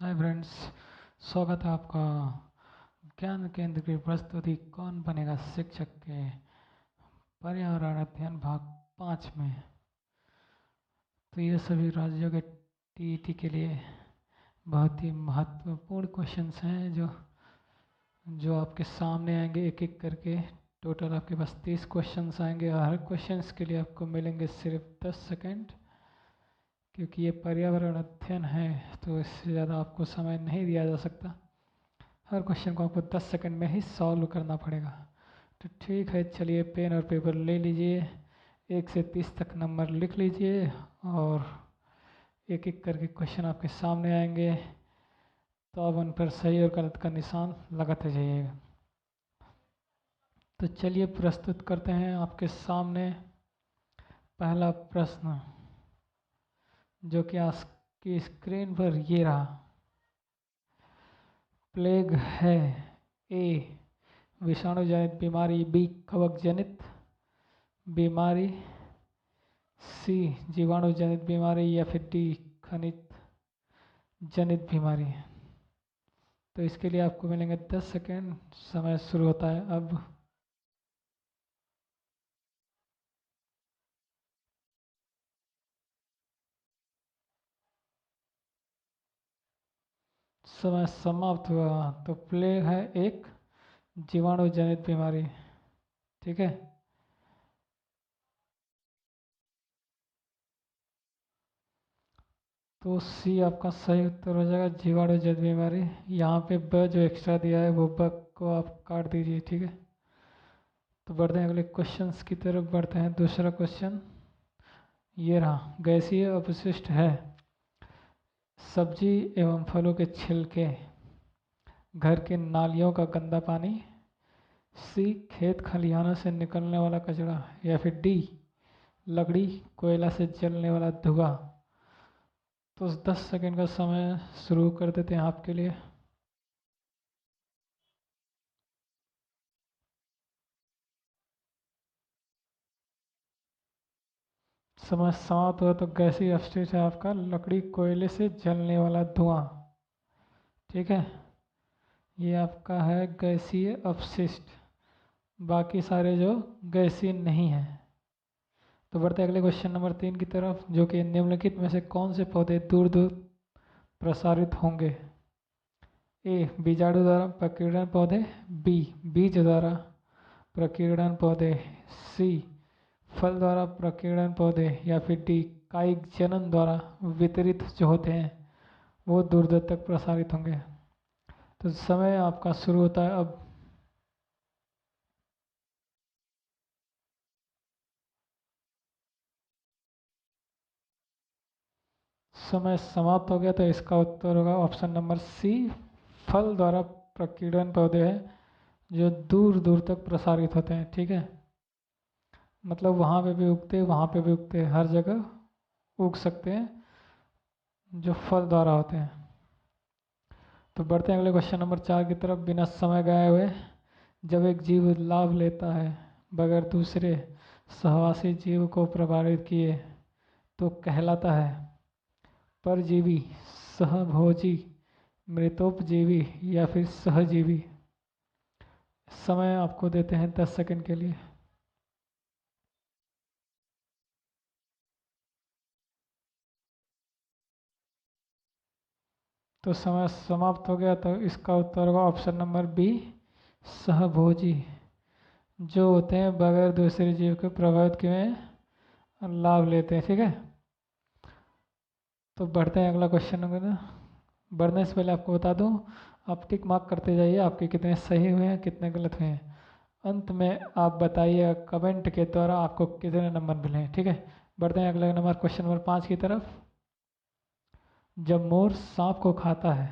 Hi friends, स्वागत है आपका ज्ञान केंद्र की प्रस्तुति कौन बनेगा शिक्षक के पर्यावरण अध्ययन भाग 5 में। तो ये सभी राज्यों के टीईटी के लिए बहुत ही महत्वपूर्ण क्वेश्चंस हैं जो जो आपके सामने आएंगे एक एक करके। टोटल आपके पास 30 क्वेश्चंस आएंगे और हर क्वेश्चंस के लिए आपको मिलेंगे सिर्फ 10 सेकेंड, क्योंकि ये पर्यावरण अध्ययन है तो इससे ज़्यादा आपको समय नहीं दिया जा सकता। हर क्वेश्चन को आपको 10 सेकंड में ही सॉल्व करना पड़ेगा। तो ठीक है, चलिए पेन और पेपर ले लीजिए, 1 से 30 तक नंबर लिख लीजिए और एक एक करके क्वेश्चन आपके सामने आएंगे, तो आप उन पर सही और गलत का निशान लगाते जाइएगा। तो चलिए प्रस्तुत करते हैं आपके सामने पहला प्रश्न, जो कि आपकी स्क्रीन पर ये रहा। प्लेग है ए विषाणु जनित बीमारी, बी कवक जनित बीमारी, सी जीवाणु जनित बीमारी या फिर डी खनिज जनित बीमारी। तो इसके लिए आपको मिलेंगे 10 सेकेंड। समय शुरू होता है अब। समय समाप्त हुआ। तो प्लेग है एक जीवाणु जनित बीमारी। ठीक है, तो सी आपका सही उत्तर हो जाएगा, जीवाणु जनित बीमारी। यहाँ पे ब जो एक्स्ट्रा दिया है वो ब को आप काट दीजिए। ठीक है, तो बढ़ते हैं अगले क्वेश्चंस की तरफ। बढ़ते हैं दूसरा क्वेश्चन, ये रहा। गैसीय अपशिष्ट है सब्जी एवं फलों के छिलके, घर के नालियों का गंदा पानी, सी खेत खलिहानों से निकलने वाला कचरा या फिर डी लकड़ी कोयला से जलने वाला धुआं। तो 10 सेकंड का समय शुरू कर देते हैं आपके लिए। समय समाप्त हुआ। तो गैसीय अपशिष्ट है आपका लकड़ी कोयले से जलने वाला धुआं। ठीक है, ये आपका है गैसीय अपशिष्ट, बाकी सारे जो गैसीय नहीं है। तो बढ़ते अगले क्वेश्चन नंबर 3 की तरफ, जो कि निम्नलिखित में से कौन से पौधे दूर दूर प्रसारित होंगे। ए बीजाणु द्वारा प्रकीर्णन पौधे, बी बीज द्वारा प्रकीर्णन पौधे, सी फल द्वारा प्रकीर्णन पौधे या फिर डी कायिक जनन द्वारा वितरित जो होते हैं वो दूर दूर तक प्रसारित होंगे। तो समय आपका शुरू होता है अब। समय समाप्त हो गया। तो इसका उत्तर होगा ऑप्शन नंबर सी, फल द्वारा प्रकीर्णन पौधे हैं जो दूर दूर तक प्रसारित होते हैं। ठीक है, मतलब वहाँ पे भी उगते, वहाँ पे भी उगते, हर जगह उग सकते हैं जो फल द्वारा होते हैं। तो बढ़ते हैं अगले क्वेश्चन नंबर 4 की तरफ। बिना समय गए हुए जब एक जीव लाभ लेता है बगैर दूसरे सहवासी जीव को प्रभावित किए तो कहलाता है परजीवी, सहभोजी, मृतोपजीवी या फिर सहजीवी। समय आपको देते हैं 10 सेकंड के लिए। तो समय समाप्त हो गया। तो इसका उत्तर होगा ऑप्शन नंबर बी, सहभोजी, जो होते हैं बगैर दूसरे जीव के प्रभावित किए लाभ लेते हैं। ठीक है, तो बढ़ते हैं अगला क्वेश्चन नंबर। बढ़ने से पहले आपको बता दूं, आप टिक मार्क करते जाइए आपके कितने सही हुए हैं कितने गलत हुए हैं। अंत में आप बताइए कमेंट के द्वारा आपको कितने नंबर मिले हैं। ठीक है, बढ़ते हैं अगला नंबर क्वेश्चन नंबर 5 की तरफ। जब मोर सांप को खाता है,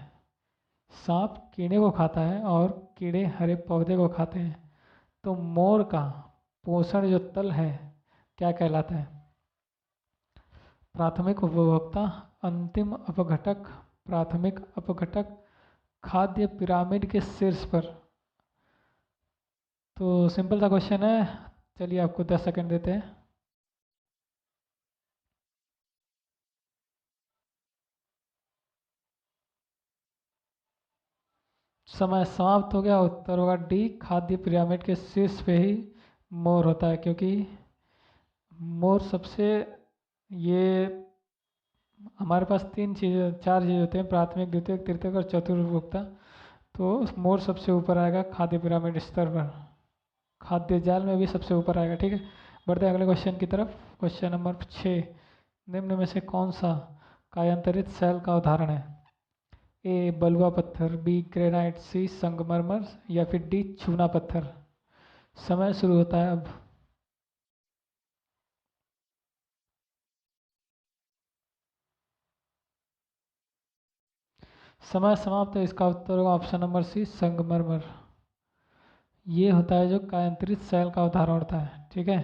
सांप कीड़े को खाता है और कीड़े हरे पौधे को खाते हैं, तो मोर का पोषण जो तल है क्या कहलाता है। प्राथमिक उपभोक्ता, अंतिम अपघटक, प्राथमिक अपघटक, खाद्य पिरामिड के शीर्ष पर। तो सिंपल सा क्वेश्चन है, चलिए आपको 10 सेकंड देते हैं। समय समाप्त हो गया। उत्तर होगा डी, खाद्य पिरामिड के शीर्ष पे ही मोर होता है, क्योंकि मोर सबसे, ये हमारे पास तीन चीज़, चार चीज़ होते हैं, प्राथमिक, द्वितीयक, तृतीयक और चतुर्थ उपभोक्ता। तो मोर सबसे ऊपर आएगा खाद्य पिरामिड स्तर पर, खाद्य जाल में भी सबसे ऊपर आएगा। ठीक है, बढ़ते हैं अगले क्वेश्चन की तरफ। क्वेश्चन नंबर 6, निम्न में से कौन सा कायांतरित शैल का उदाहरण है? ए बलुआ पत्थर, बी ग्रेनाइट, सी संगमरमर या फिर डी चूना पत्थर। समय शुरू होता है अब। समय समाप्त है। इसका उत्तर होगा ऑप्शन नंबर सी संगमरमर। ये होता है जो कायांतरित शैल का उदाहरण होता है। ठीक है,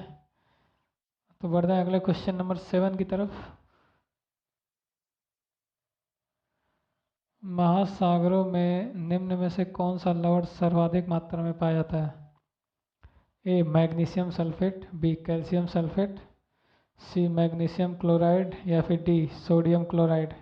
तो बढ़ते हैं अगले क्वेश्चन नंबर 7 की तरफ। महासागरों में निम्न में से कौन सा लवण सर्वाधिक मात्रा में पाया जाता है? A magnesium sulphate, B calcium sulphate, C magnesium chloride या फिर डी सोडियम क्लोराइड।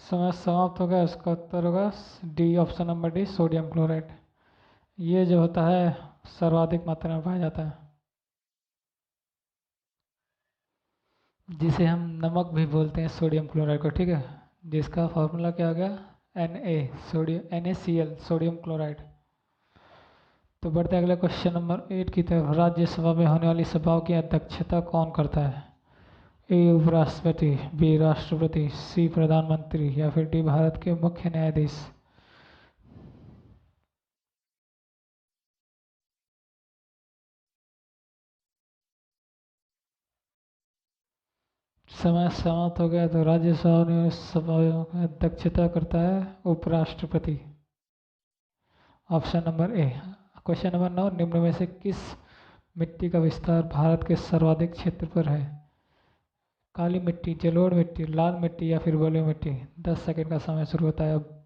समय समाप्त हो गया। इसका उत्तर होगा D, option number D sodium chloride. ये जो होता है सर्वाधिक मात्रा में पाया जाता है, जिसे हम नमक भी बोलते हैं सोडियम क्लोराइड को। ठीक है, जिसका फॉर्मूला क्या हो गया, NaCl सोडियम क्लोराइड। तो बढ़ते अगले क्वेश्चन नंबर 8 की तरफ। राज्यसभा में होने वाली सभाओं की अध्यक्षता कौन करता है? ए उपराष्ट्रपति, बी राष्ट्रपति, सी प्रधानमंत्री या फिर डी भारत के मुख्य न्यायाधीश। समय समाप्त हो गया। तो राज्यसभा में सभाओं की अध्यक्षता करता है उपराष्ट्रपति, ऑप्शन नंबर ए। क्वेश्चन नंबर 9, निम्न में से किस मिट्टी का विस्तार भारत के सर्वाधिक क्षेत्र पर है? काली मिट्टी, जलोढ़ मिट्टी, लाल मिट्टी या फिर बलुई मिट्टी। 10 सेकंड का समय शुरू होता है अब।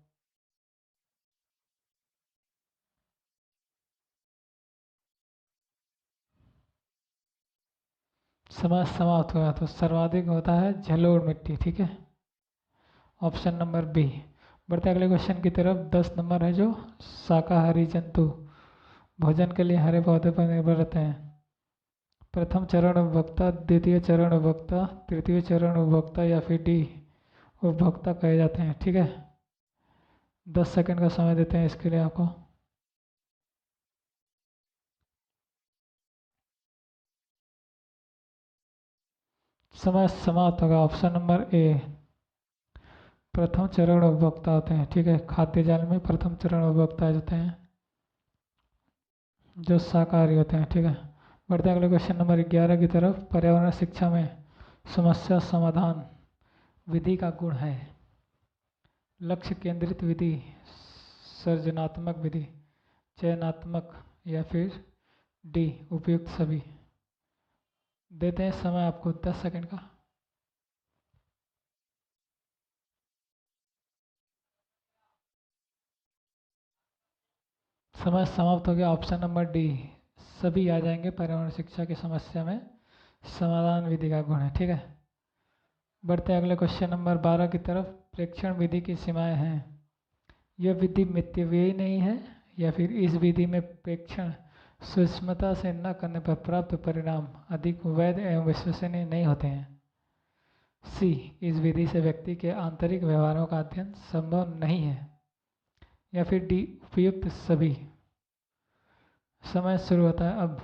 समय समाप्त हो गया। तो सर्वाधिक होता है जलोढ़ मिट्टी। ठीक है, ऑप्शन नंबर बी। बढ़ते अगले क्वेश्चन की तरफ। 10 नंबर है जो शाकाहारी जंतु भोजन के लिए हरे पौधे पर निर्भर रहते हैं। प्रथम चरण उपभोक्ता, द्वितीय चरण उपभोक्ता, तृतीय चरण उपभोक्ता या फिर डी उपभोक्ता कहे जाते हैं। ठीक है, 10 सेकंड का समय देते हैं इसके लिए आपको। समय समाप्त होगा। ऑप्शन नंबर ए, प्रथम चरण उपभोक्ता होते हैं। ठीक है, खाद्य जाल में प्रथम चरण उपभोक्ता होते हैं जो शाकाहारी होते हैं। ठीक है, बढ़ते हैं अगले क्वेश्चन नंबर 11 की तरफ। पर्यावरण शिक्षा में समस्या समाधान विधि का गुण है? लक्ष्य केंद्रित विधि, सृजनात्मक विधि, चयनात्मक या फिर डी उपयुक्त सभी। देते हैं समय आपको 10 सेकंड का। समय समाप्त हो गया। ऑप्शन नंबर डी सभी आ जाएंगे पर्यावरण शिक्षा की समस्या में समाधान विधि का गुण है। ठीक है, बढ़ते हैं अगले क्वेश्चन नंबर 12 की तरफ। प्रेक्षण विधि की सीमाएं हैं? यह विधि मितव्ययी नहीं है, या फिर इस विधि में प्रेक्षण सूक्ष्मता से न करने पर प्राप्त परिणाम अधिक वैध एवं विश्वसनीय नहीं होते हैं। सी, इस विधि से व्यक्ति के आंतरिक व्यवहारों का अध्ययन संभव नहीं है या फिर डी उपयुक्त सभी। समय शुरू होता है अब।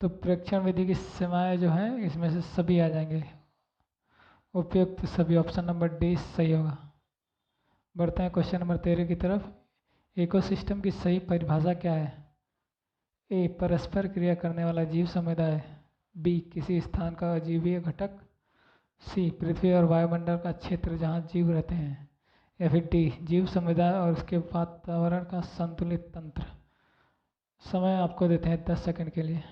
तो प्रेक्षण विधि की सीमाएं जो हैं इसमें से सभी आ जाएंगे, उपयुक्त सभी, ऑप्शन नंबर डी सही होगा। बढ़ते हैं क्वेश्चन नंबर 13 की तरफ। इकोसिस्टम की सही परिभाषा क्या है? ए परस्पर क्रिया करने वाला जीव समुदाय, बी किसी स्थान का अजीवीय घटक, सी पृथ्वी और वायुमंडल का क्षेत्र जहाँ जीव रहते हैं, या फिर डी जीव समुदाय और उसके वातावरण का संतुलित तंत्र। समय आपको देते हैं 10 सेकंड के लिए।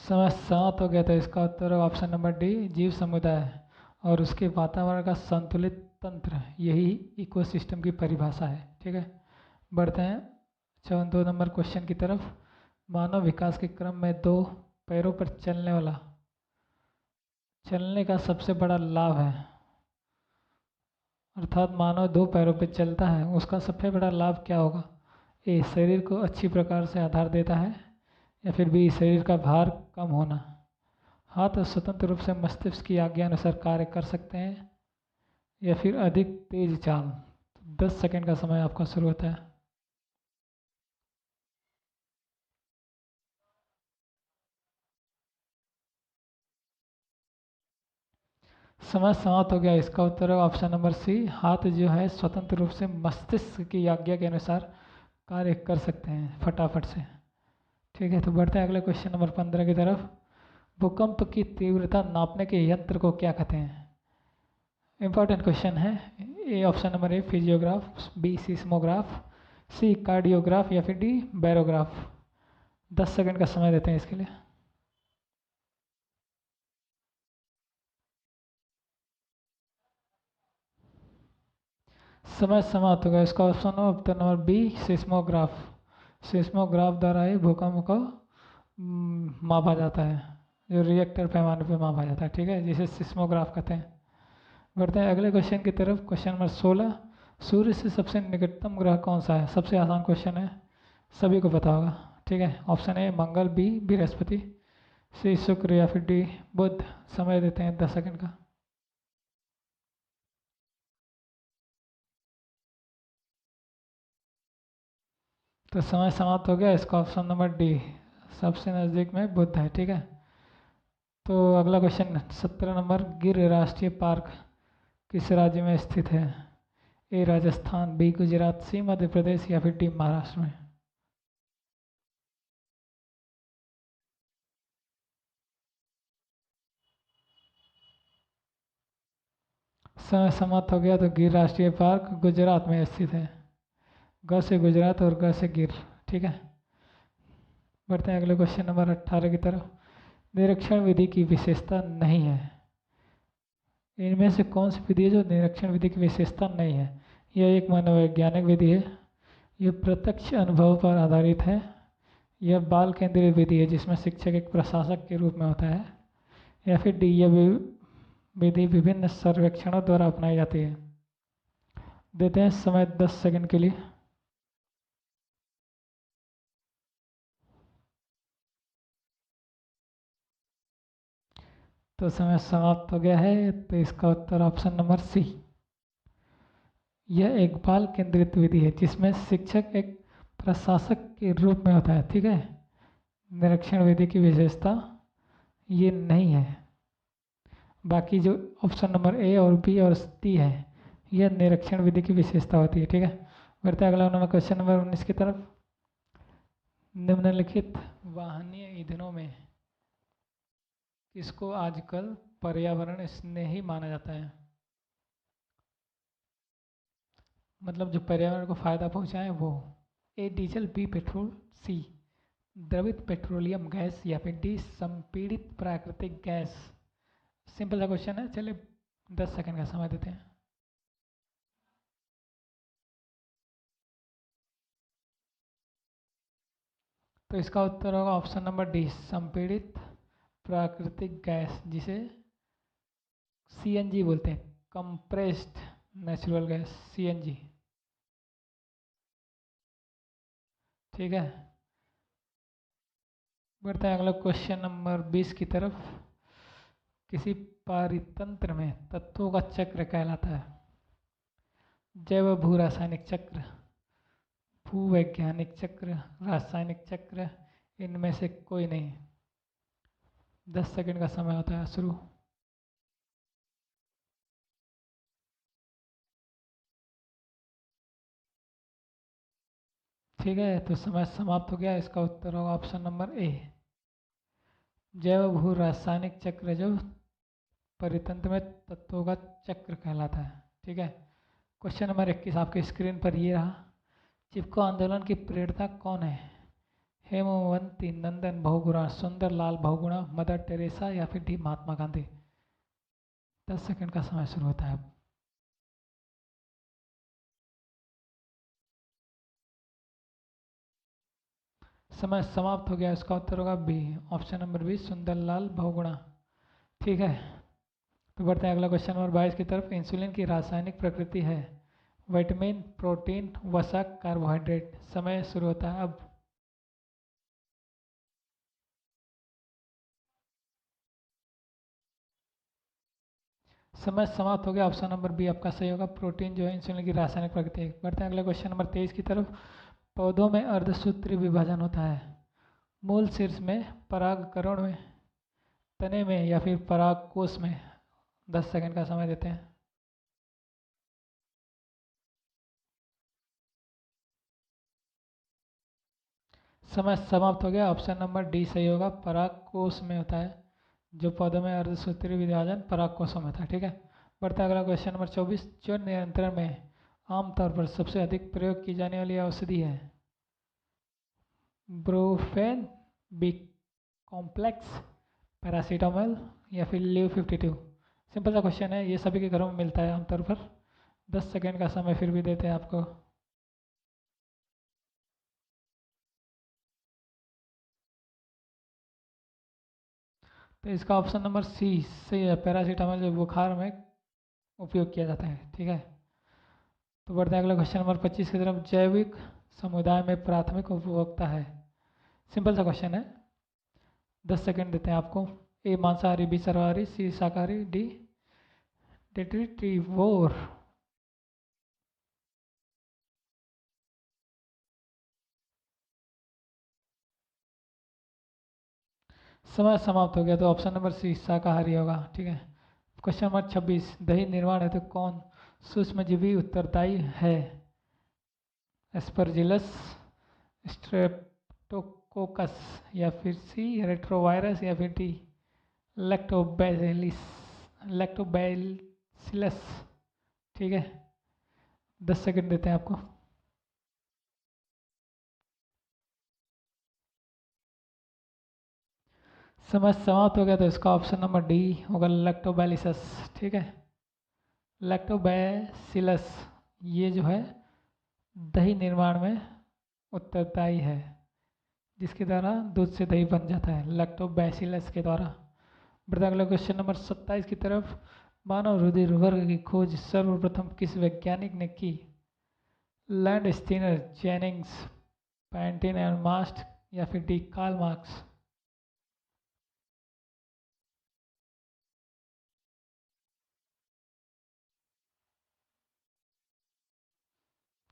समय समाप्त हो गया, तो इसका उत्तर होगा ऑप्शन नंबर डी, जीव समुदाय और उसके वातावरण का संतुलित तंत्र, यही इकोसिस्टम की परिभाषा है। ठीक है, बढ़ते हैं 2 नंबर क्वेश्चन की तरफ। मानव विकास के क्रम में दो पैरों पर चलने का सबसे बड़ा लाभ है, अर्थात मानव दो पैरों पर चलता है, उसका सबसे बड़ा लाभ क्या होगा? ए, शरीर को अच्छी प्रकार से आधार देता है, या फिर बी, शरीर का भार कम होना, हाथ स्वतंत्र रूप से मस्तिष्क की आज्ञा अनुसार कार्य कर सकते हैं, या फिर अधिक तेज चाल। 10 सेकंड का समय आपका शुरू होता है। समय समाप्त हो गया, इसका उत्तर है ऑप्शन नंबर सी, हाथ जो है स्वतंत्र रूप से मस्तिष्क की आज्ञा के अनुसार कार्य कर सकते हैं फटाफट से। ठीक है, तो बढ़ते हैं अगले क्वेश्चन नंबर 15 की तरफ। भूकंप की तीव्रता नापने के यंत्र को क्या कहते हैं? इंपॉर्टेंट क्वेश्चन है। A, option number A physiograph, B seismograph, C cardiograph, या फिर डी बैरोग्राफ। 10 सेकंड का समय देते हैं इसके लिए। समय समाप्त हो गया, इसका ऑप्शन हो उत्तर नंबर बी, सीस्मोग्राफ। सीस्मोग्राफ द्वारा ही भूकंप को मापा जाता है, जो रिएक्टर पैमाने पर मापा जाता है। ठीक है, जिसे सीस्मोग्राफ कहते हैं। बढ़ते हैं अगले क्वेश्चन की तरफ। क्वेश्चन नंबर 16, सूर्य से सबसे निकटतम ग्रह कौन सा है? सबसे आसान क्वेश्चन है, सभी को पता होगा। ठीक है, ऑप्शन ए मंगल, बी बृहस्पति, सी शुक्र, या फिर डी बुध। समय देते हैं 10 सेकंड का। तो समय समाप्त हो गया, इसका ऑप्शन नंबर डी, सबसे नज़दीक में बुध है। ठीक है, तो अगला क्वेश्चन 17 नंबर, गिर राष्ट्रीय पार्क किस राज्य में स्थित है? ए राजस्थान, बी गुजरात, सी मध्य प्रदेश, या फिर डी महाराष्ट्र में। समय समाप्त हो गया, तो गिर राष्ट्रीय पार्क गुजरात में स्थित है। ग से गुजरात और ग से गिर। ठीक है, बढ़ते हैं अगले क्वेश्चन नंबर 18 की तरफ। निरीक्षण विधि की विशेषता नहीं है, इनमें से कौन सी विधि है जो निरीक्षण विधि की विशेषता नहीं है? यह एक मनोवैज्ञानिक विधि है, यह प्रत्यक्ष अनुभव पर आधारित है, यह बाल केंद्रित विधि है जिसमें शिक्षक एक प्रशासक के रूप में होता है, या फिर डी, यह विधि विभिन्न सर्वेक्षणों द्वारा अपनाई जाती है। देते हैं समय 10 सेकंड के लिए। तो समय समाप्त हो गया है, तो इसका उत्तर ऑप्शन नंबर सी, यह एक बाल केंद्रित विधि है जिसमें शिक्षक एक प्रशासक के रूप में होता है। ठीक है, निरीक्षण विधि की विशेषता ये नहीं है। बाकी जो ऑप्शन नंबर ए और बी और डी है, यह निरीक्षण विधि की विशेषता होती है। ठीक है, बढ़ते अगला नंबर क्वेश्चन नंबर 19 की तरफ। निम्नलिखित वाहनीय ईंधनों में किसको आजकल पर्यावरण स्नेही माना जाता है? मतलब जो पर्यावरण को फायदा पहुंचाए वो। ए डीजल, बी पेट्रोल, सी द्रवित पेट्रोलियम गैस, या फिर डी संपीड़ित प्राकृतिक गैस। सिंपल सा क्वेश्चन है, चलिए 10 सेकंड का समय देते हैं। तो इसका उत्तर होगा ऑप्शन नंबर डी, संपीड़ित प्राकृतिक गैस, जिसे सीएनजी बोलते हैं, कंप्रेस्ड नेचुरल गैस, सीएनजी। ठीक है, बढ़ते हैं अगला क्वेश्चन नंबर 20 की तरफ। किसी पारितंत्र में तत्वों का चक्र कहलाता है? जैव भू रासायनिक चक्र, भूवैज्ञानिक चक्र, रासायनिक चक्र, इनमें से कोई नहीं। 10 सेकंड का समय होता है शुरू। ठीक है, तो समय समाप्त हो गया, इसका उत्तर होगा ऑप्शन नंबर ए, जैव भू रासायनिक चक्र जो परितंत्र में तत्वों का चक्र कहलाता है। ठीक है, क्वेश्चन नंबर 21 आपके स्क्रीन पर ये रहा। चिपको आंदोलन की प्रेरणा कौन है? हेमवंती नंदन बहुगुणा, सुंदर लाल बहुगुणा, मदर टेरेसा या फिर डी महात्मा गांधी। 10 सेकंड का समय शुरू होता है अब। समय समाप्त हो गया। इसका उत्तर होगा B, option number B, Sunderlal Bahuguna. ठीक है, तो बढ़ते हैं अगला क्वेश्चन नंबर 22 की तरफ। इंसुलिन की रासायनिक प्रकृति है विटामिन, प्रोटीन, वसा, कार्बोहाइड्रेट। समय शुरू होता है अब। समय समाप्त हो गया। ऑप्शन नंबर बी आपका सही होगा, प्रोटीन जो है इंसुलिन की रासायनिक प्रकृति है। बढ़ते हैं अगले क्वेश्चन नंबर 23 की तरफ। पौधों में अर्धसूत्रीय विभाजन होता है मूल शीर्ष में, परागकण में, तने में या फिर परागकोश में। 10 सेकंड का समय देते हैं। समय समाप्त हो गया। ऑप्शन नंबर डी सही होगा, परागकोश में होता है। जो पौधों में अर्धसूत्रीय विभाजन परागकोशों में होता है। ठीक है, बढ़ता है अगला क्वेश्चन नंबर 24। जो नियंत्रण में आमतौर पर सबसे अधिक प्रयोग की जाने वाली औषधि है ब्रोफेन, बी कॉम्प्लेक्स, पैरासीटामोल या फिर लीव 52। सिंपल सा क्वेश्चन है, ये सभी के घरों में मिलता है आमतौर पर। 10 सेकंड का समय फिर भी देते हैं आपको। तो इसका ऑप्शन नंबर सी सही है, पैरासीटामोल जो बुखार में उपयोग किया जाता है। ठीक है, तो बढ़ते हैं अगला क्वेश्चन नंबर 25 की तरफ। जैविक समुदाय में प्राथमिक उपभोक्ता है। सिंपल सा क्वेश्चन है, 10 सेकंड देते हैं आपको। ए मांसाहारी, बी सर्वाहारी, सी शाकाहारी, डी डेट्रीटिवोर। समय समाप्त हो गया, तो ऑप्शन नंबर सी शाकाहारी होगा। ठीक है, क्वेश्चन नंबर 26। दही निर्माण है तो कौन सूक्ष्मजीवी उत्तरदायी है? एस्परजिलस, स्ट्रेप्टोकोकस या फिर सी रेट्रोवायरस या फिर डी लैक्टोबैसिलस। लैक्टोबैसिलस। ठीक है, 10 सेकंड देते हैं आपको। समय समाप्त हो गया, तो इसका ऑप्शन नंबर डी होगा, लैक्टोबैलिसस। ठीक है, लैक्टोबैसिलस ये जो है दही निर्माण में उत्तरदायी है, जिसके द्वारा दूध से दही बन जाता है, लैक्टोबैसिलस के द्वारा। बढ़ते अगला क्वेश्चन नंबर 27 की तरफ। मानव रुधिर वर्ग की खोज सर्वप्रथम किस वैज्ञानिक ने की? लैंड स्टीनर, जेनिंग्स, पैंटिन एंड मास्ट या फिर डी कार्ल मार्क्स।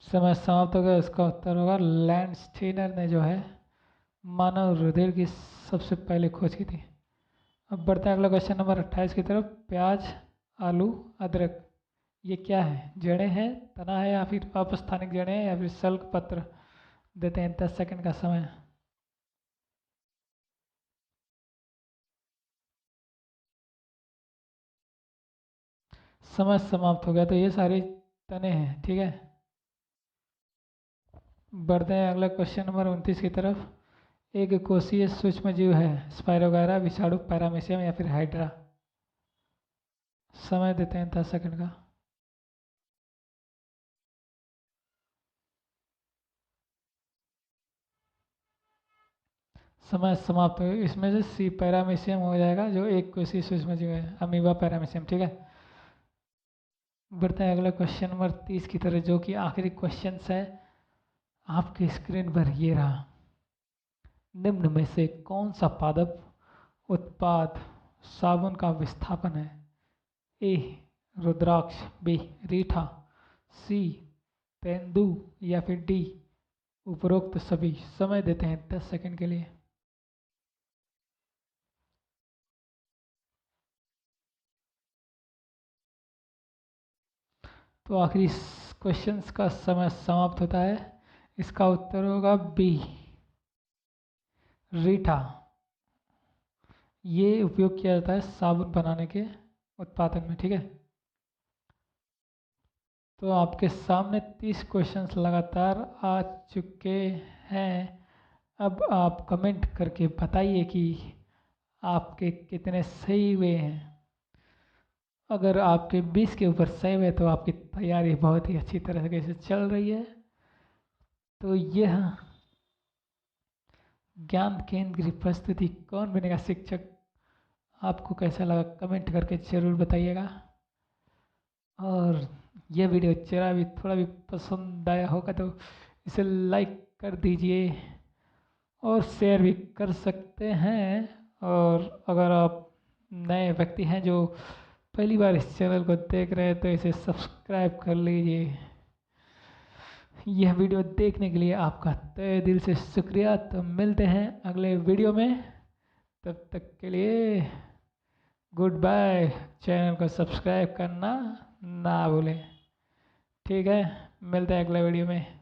समय समाप्त हो गया। इसका उत्तर होगा लैंड स्टीनर ने जो है मानव रुधिर की सबसे पहले खोज की थी। अब बढ़ते हैं अगला क्वेश्चन नंबर 28 की तरफ। प्याज, आलू, अदरक ये क्या है? जड़ें हैं, तना है या फिर अपस्थानिक जड़ें हैं या फिर सल्क पत्र। देते हैं 10 सेकंड का समय। समय समाप्त हो गया, तो ये सारी तने हैं। ठीक है, बढ़ते हैं अगला क्वेश्चन नंबर 29 की तरफ। एक कोशीय सूक्ष्म जीव है स्पायरोगारा, विषाणु, पैरामीशियम या फिर हाइड्रा। समय देते हैं 10 सेकंड का। समय समाप्त हो गया। इसमें से सी पैरामीशियम हो जाएगा, जो एक कोशीय सूक्ष्म जीव है, अमीबा पैरामीशियम। ठीक है, बढ़ते हैं अगला क्वेश्चन नंबर 30 की तरफ, जो कि आखिरी क्वेश्चन है आपकी स्क्रीन पर। ये रहा। निम्न में से कौन सा पादप उत्पाद साबुन का विस्थापन है? ए रुद्राक्ष, बी रीठा, सी तेंदू या फिर डी उपरोक्त सभी। समय देते हैं 10 सेकंड के लिए। तो आखिरी क्वेश्चंस का समय समाप्त होता है। इसका उत्तर होगा बी रीठा। ये उपयोग किया जाता है साबुन बनाने के उत्पादन में। ठीक है, तो आपके सामने 30 क्वेश्चंस लगातार आ चुके हैं। अब आप कमेंट करके बताइए कि आपके कितने सही हुए हैं। अगर आपके 20 के ऊपर सही हुए तो आपकी तैयारी बहुत ही अच्छी तरह से चल रही है। तो यह ज्ञान केंद्र की प्रस्तुति कौन बनेगा शिक्षक आपको कैसा लगा कमेंट करके ज़रूर बताइएगा। और यह वीडियो जरा भी थोड़ा भी पसंद आया होगा तो इसे लाइक कर दीजिए और शेयर भी कर सकते हैं। और अगर आप नए व्यक्ति हैं जो पहली बार इस चैनल को देख रहे हैं तो इसे सब्सक्राइब कर लीजिए। यह वीडियो देखने के लिए आपका तहे दिल से शुक्रिया। तो मिलते हैं अगले वीडियो में, तब तक के लिए गुड बाय। चैनल को सब्सक्राइब करना ना भूलें। ठीक है, मिलते हैं अगले वीडियो में।